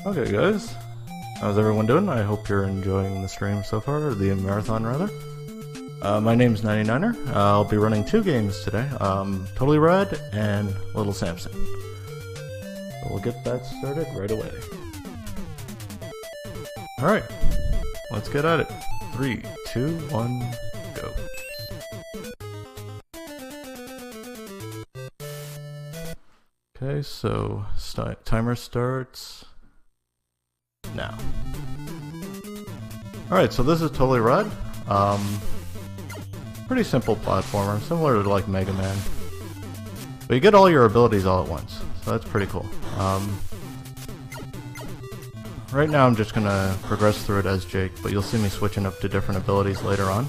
Okay guys, how's everyone doing? I hope you're enjoying the stream so far, or the marathon rather. My name's uw99er. I'll be running two games today, Totally Red and Little Samson. So we'll get that started right away. Alright, let's get at it. 3, 2, 1, go. Okay, so timer starts now. Alright, so this is Totally Red. Pretty simple platformer, similar to like Mega Man. But you get all your abilities all at once, so that's pretty cool. Right now I'm just gonna progress through it as Jake, but you'll see me switching up to different abilities later on.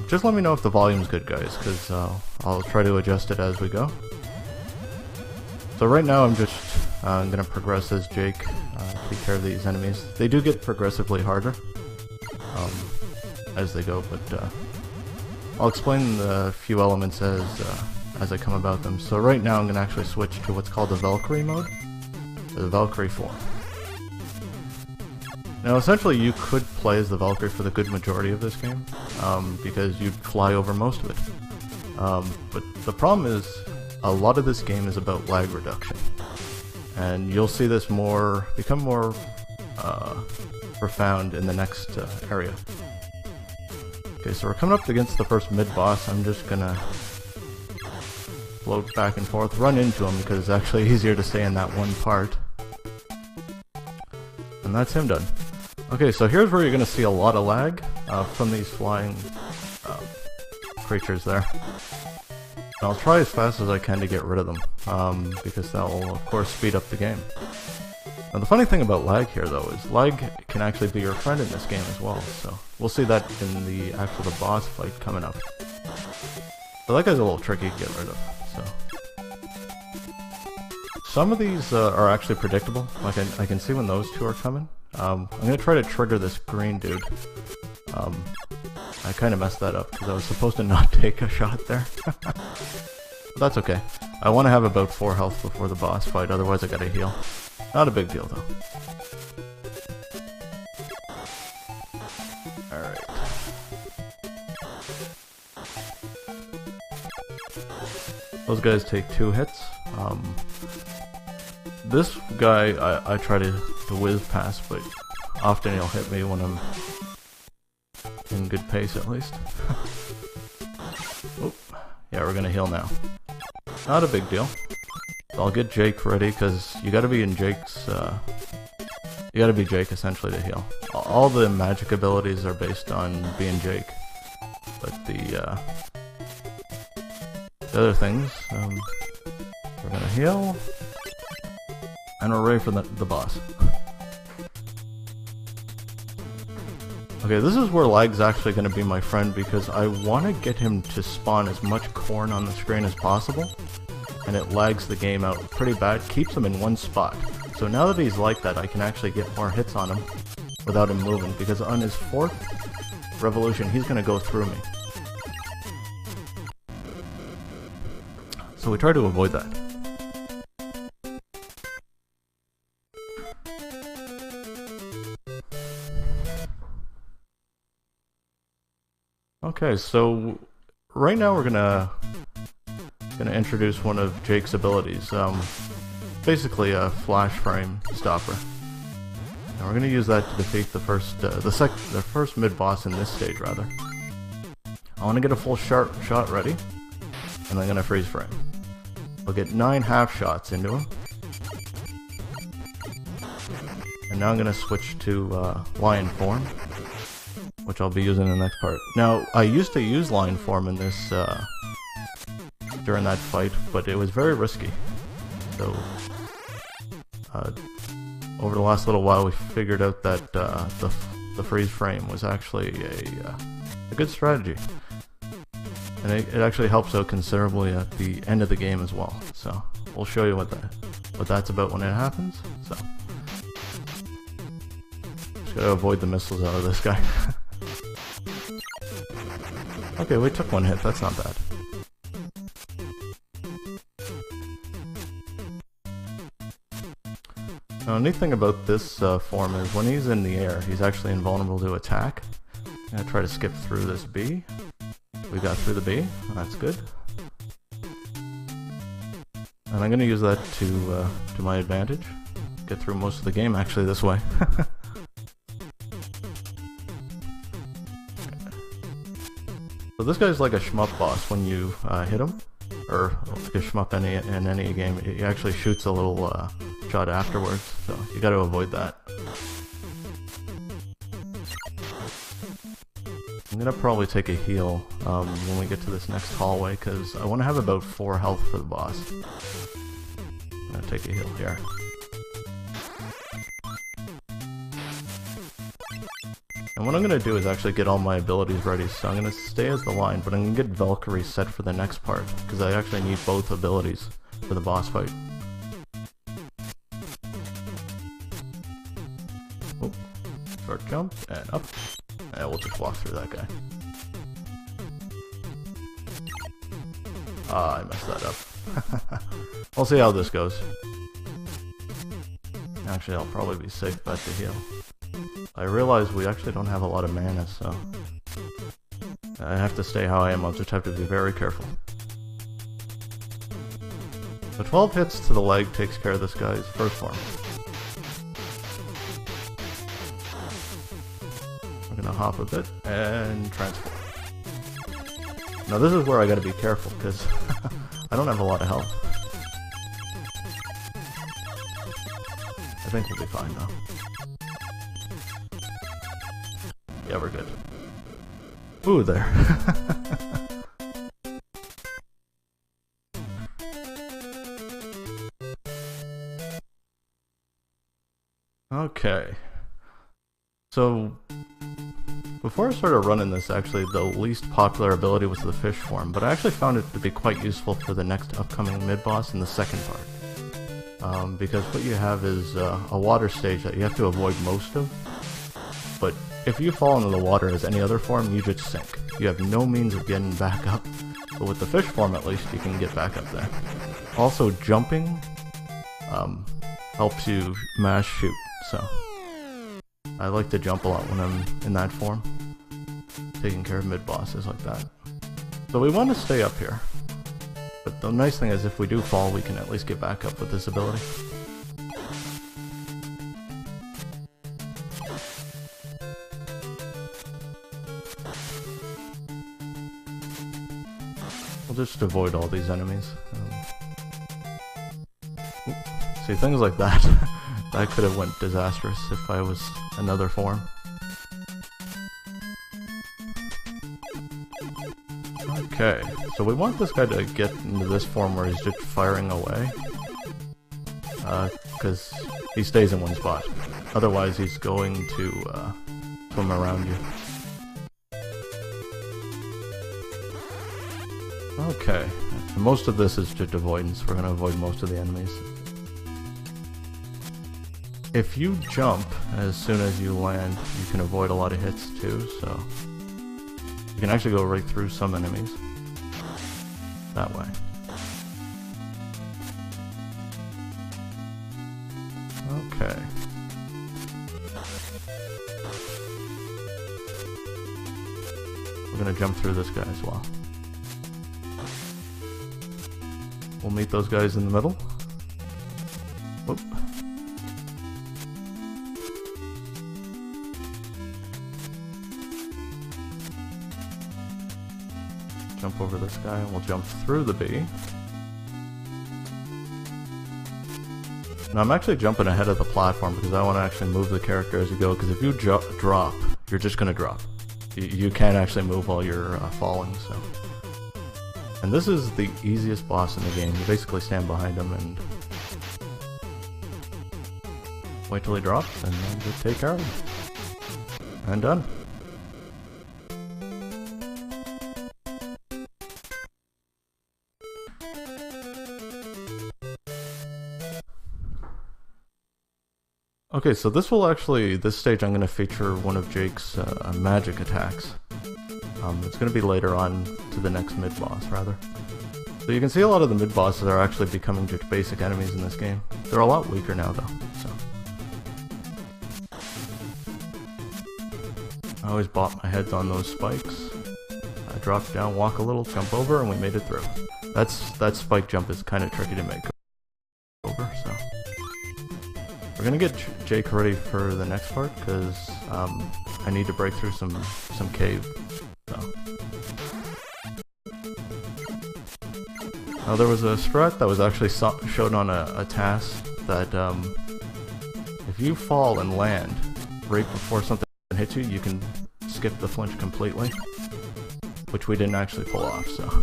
Just let me know if the volume's good, guys, because I'll try to adjust it as we go. So right now I'm just gonna progress as Jake, take care of these enemies. They do get progressively harder as they go, but I'll explain the few elements as I come about them. So right now I'm gonna actually switch to what's called the Valkyrie mode, or the Valkyrie form. Now essentially you could play as the Valkyrie for the good majority of this game, because you'd fly over most of it. But the problem is, a lot of this game is about lag reduction, and you'll see this become more profound in the next area. Okay, so we're coming up against the first mid-boss. I'm just gonna float back and forth, run into him because it's actually easier to stay in that one part. And that's him done. Okay, so here's where you're gonna see a lot of lag from these flying creatures there. And I'll try as fast as I can to get rid of them, because that will of course speed up the game. Now the funny thing about lag here though is lag can actually be your friend in this game as well, so we'll see that in the boss fight coming up. So that guy's a little tricky to get rid of, so. Some of these are actually predictable, like I can see when those two are coming. I'm going to try to trigger this green dude. I kind of messed that up because I was supposed to not take a shot there. But that's okay. I want to have about 4 health before the boss fight, otherwise I gotta heal. Not a big deal though. Alright. Those guys take 2 hits. This guy I try to whiz past, but often he'll hit me when I'm in good pace at least. Oop. Yeah, we're gonna heal now. Not a big deal. So I'll get Jake ready, because you gotta be in Jake's, you gotta be Jake essentially to heal. All the magic abilities are based on being Jake. But the other things, we're gonna heal. And we're ready for the boss. Okay, this is where lag's actually going to be my friend, because I want to get him to spawn as much corn on the screen as possible, and it lags the game out pretty bad, keeps him in one spot. So now that he's like that, I can actually get more hits on him without him moving, because on his 4th revolution, he's going to go through me. So we try to avoid that. Okay, so right now we're gonna introduce one of Jake's abilities, basically a flash frame stopper. And we're gonna use that to defeat the first mid-boss in this stage, rather. I want to get a full shot ready, and I'm gonna freeze frame. I'll get 9 half shots into him, and now I'm gonna switch to lion form, which I'll be using in the next part. Now, I used to use lion form in this, during that fight, but it was very risky. So, over the last little while we figured out that the freeze frame was actually a good strategy. And it actually helps out considerably at the end of the game as well. So, we'll show you what that's about when it happens. So, just gotta avoid the missiles out of this guy. Okay, we took 1 hit, that's not bad. Now, the neat thing about this form is when he's in the air, he's actually invulnerable to attack. I'm gonna try to skip through this B. We got through the B, that's good. And I'm gonna use that to my advantage. Get through most of the game actually this way. So this guy's like a shmup boss when you hit him, or like a shmup in any game. He actually shoots a little shot afterwards, so you got to avoid that. I'm gonna probably take a heal when we get to this next hallway, because I want to have about 4 health for the boss. I'm gonna take a heal here. And what I'm going to do is actually get all my abilities ready, so I'm going to stay as the line, but I'm going to get Valkyrie set for the next part, because I actually need both abilities for the boss fight. Oh, short jump, and up. And we'll just walk through that guy. Ah, I messed that up. We'll see how this goes. Actually, I'll probably be safe bet to heal. I realize we actually don't have a lot of mana, so I have to stay how I am. I'll just have to be very careful. So 12 hits to the leg takes care of this guy's first form. We're gonna hop a bit and transform. Now this is where I gotta be careful, because I don't have a lot of health. I think we'll be fine though. Yeah, we're good. Ooh, there. Okay. So, before I started running this, actually, the least popular ability was the fish form, but I actually found it to be quite useful for the next upcoming mid-boss in the second part. Because what you have is a water stage that you have to avoid most of, but if you fall into the water as any other form, you just sink. You have no means of getting back up, but with the fish form at least you can get back up there. Also, jumping helps you mash shoot, so I like to jump a lot when I'm in that form, taking care of mid-bosses like that. So we want to stay up here, but the nice thing is if we do fall, we can at least get back up with this ability. We'll just avoid all these enemies. See, things like that. That could have went disastrous if I was another form. Okay, so we want this guy to get into this form where he's just firing away. Because he stays in one spot. Otherwise he's going to swim around you. Okay, most of this is just avoidance. We're going to avoid most of the enemies. If you jump as soon as you land, you can avoid a lot of hits too, so you can actually go right through some enemies that way. Okay. We're going to jump through this guy as well. We'll meet those guys in the middle. Whoop. Jump over this guy and we'll jump through the B. Now I'm actually jumping ahead of the platform because I want to actually move the character as you go, because if you drop, you're just going to drop. You can't actually move while you're falling, so... And this is the easiest boss in the game. You basically stand behind him and wait till he drops and then just take care of him. And done. Okay, so this stage I'm going to feature one of Jake's magic attacks. It's going to be later on to the next mid-boss, rather. So you can see a lot of the mid-bosses are actually becoming just basic enemies in this game. They're a lot weaker now, though, so... always bought my heads on those spikes. I dropped down, walk a little, jump over, and we made it through. That spike jump is kind of tricky to make over, so... We're gonna get Jake ready for the next part, because I need to break through some cave, so... Now there was a strat that was actually shown on a task that if you fall and land right before something hits you, you can skip the flinch completely, which we didn't actually pull off, so...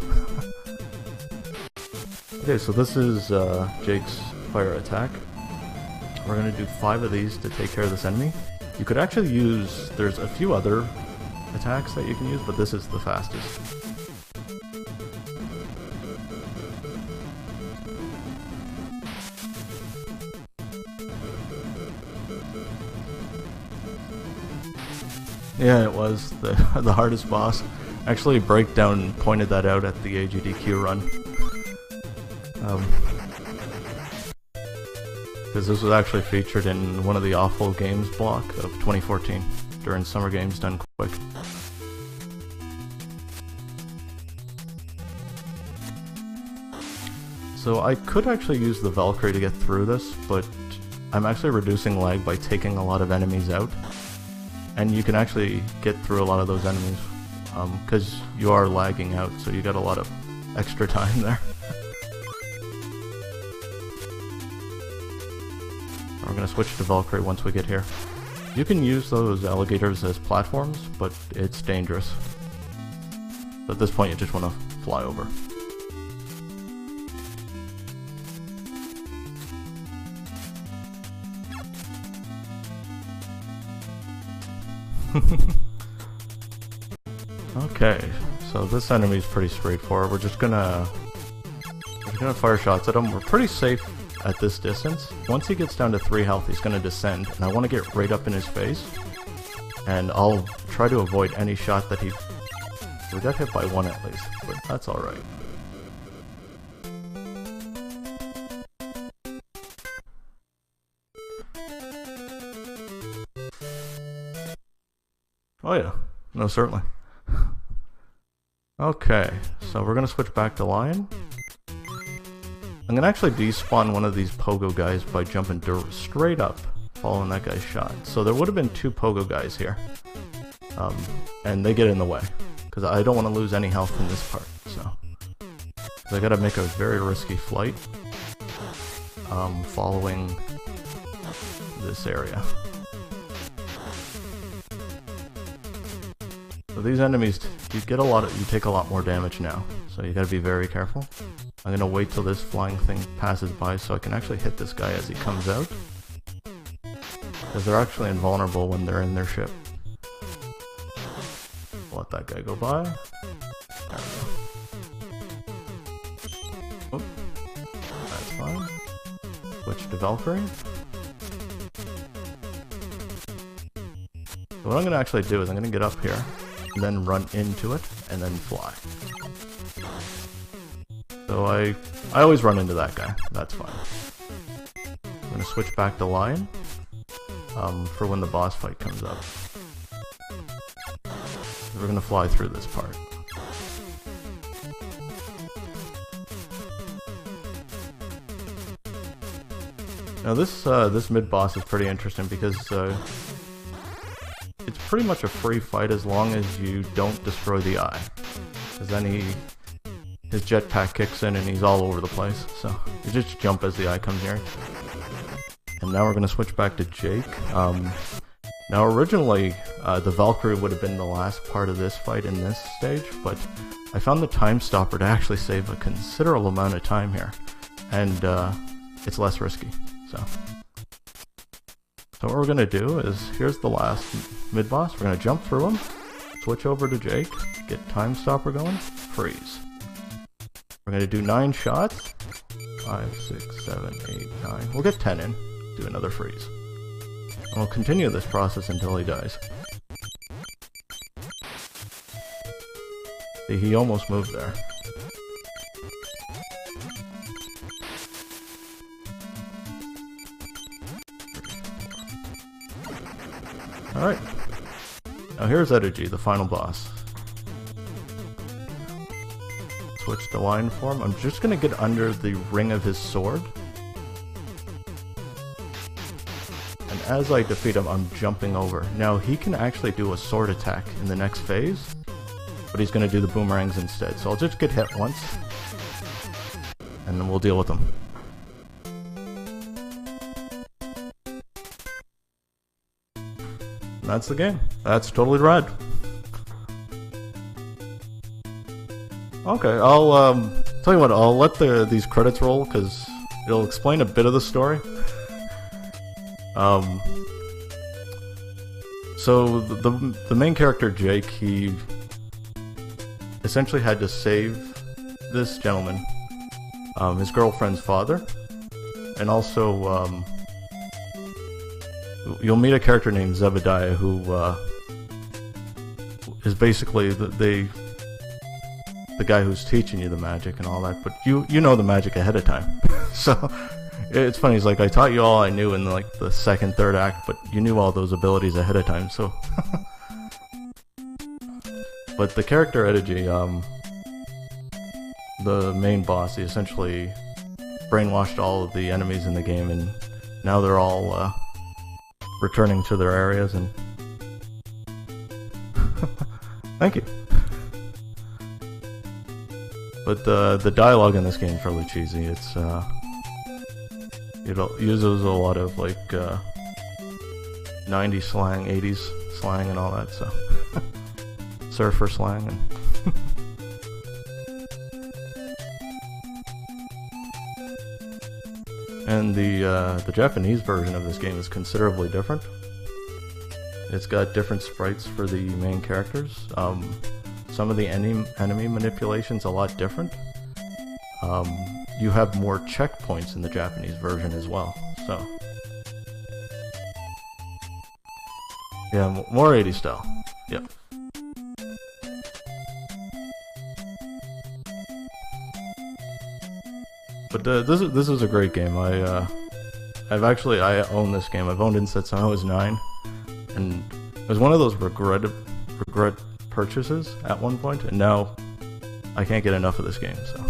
Okay, so this is Jake's fire attack. We're gonna do 5 of these to take care of this enemy. You could actually use, there's a few other attacks that you can use, but this is the fastest. Yeah, it was the hardest boss. Actually, Breakdown pointed that out at the AGDQ run. Because this was actually featured in one of the Awful Games block of 2014 during Summer Games Done Quick. So I could actually use the Valkyrie to get through this, but I'm actually reducing lag by taking a lot of enemies out. And you can actually get through a lot of those enemies because you are lagging out, so you got a lot of extra time there. We're going to switch to Valkyrie once we get here. You can use those alligators as platforms, but it's dangerous. So at this point you just want to fly over. Okay, so this enemy is pretty straightforward. We're just gonna fire shots at him. We're pretty safe at this distance. Once he gets down to 3 health, he's gonna descend, and I want to get right up in his face. And I'll try to avoid any shot that he... We got hit by 1 at least, but that's alright. Oh yeah, no, certainly. Okay, so we're gonna switch back to Lion. I'm gonna actually despawn one of these pogo guys by jumping straight up, following that guy's shot. So there would have been 2 pogo guys here, and they get in the way because I don't want to lose any health in this part. So I gotta make a very risky flight, following this area. So these enemies, you take a lot more damage now, so you gotta be very careful. I'm gonna wait till this flying thing passes by so I can actually hit this guy as he comes out, because they're actually invulnerable when they're in their ship. Let that guy go by. There we go. Oop. That's fine. Switch to Valkyrie. So what I'm gonna actually do is I'm gonna get up here, and then run into it, and then fly. So I always run into that guy, that's fine. I'm gonna switch back to Lion, for when the boss fight comes up. We're gonna fly through this part. Now this mid-boss is pretty interesting because it's pretty much a free fight as long as you don't destroy the eye. Because then his jetpack kicks in and he's all over the place. So you just jump as the eye comes near. And now we're going to switch back to Jake. Now originally the Valkyrie would have been the last part of this fight in this stage, but I found the time stopper to actually save a considerable amount of time here. And it's less risky. So what we're going to do is, here's the last mid-boss, we're going to jump through him, switch over to Jake, get time stopper going, freeze. We're going to do 9 shots, 5, 6, 7, 8, 9, we'll get 10 in, do another freeze. And we'll continue this process until he dies. See, he almost moved there. Alright, Now here's Edigy, the final boss. Switch to line form. I'm just gonna get under the ring of his sword. And as I defeat him, I'm jumping over. Now he can actually do a sword attack in the next phase, but he's gonna do the boomerangs instead. So I'll just get hit once, and then we'll deal with him. And that's the game. That's totally rad. Okay, I'll tell you what, I'll let these credits roll because it'll explain a bit of the story. So the main character Jake, he essentially had to save this gentleman, his girlfriend's father, and also you'll meet a character named Zebediah who is basically the guy who's teaching you the magic and all that, but you know the magic ahead of time. So it's funny, he's like, I taught you all I knew in like the second, third act, but you knew all those abilities ahead of time, so... But the character Edigy, the main boss, he essentially brainwashed all of the enemies in the game, and now they're all returning to their areas, and... Thank you. But the dialogue in this game is really cheesy. It's it uses a lot of like 90s slang, 80s slang, and all that. So surfer slang and. And the Japanese version of this game is considerably different. It's got different sprites for the main characters. Some of the enemy manipulation's a lot different. You have more checkpoints in the Japanese version as well, so... Yeah, more 80s style. Yep. But this is a great game. I own this game. I've owned it since I was 9, and it was one of those regret purchases at one point, and now I can't get enough of this game, so...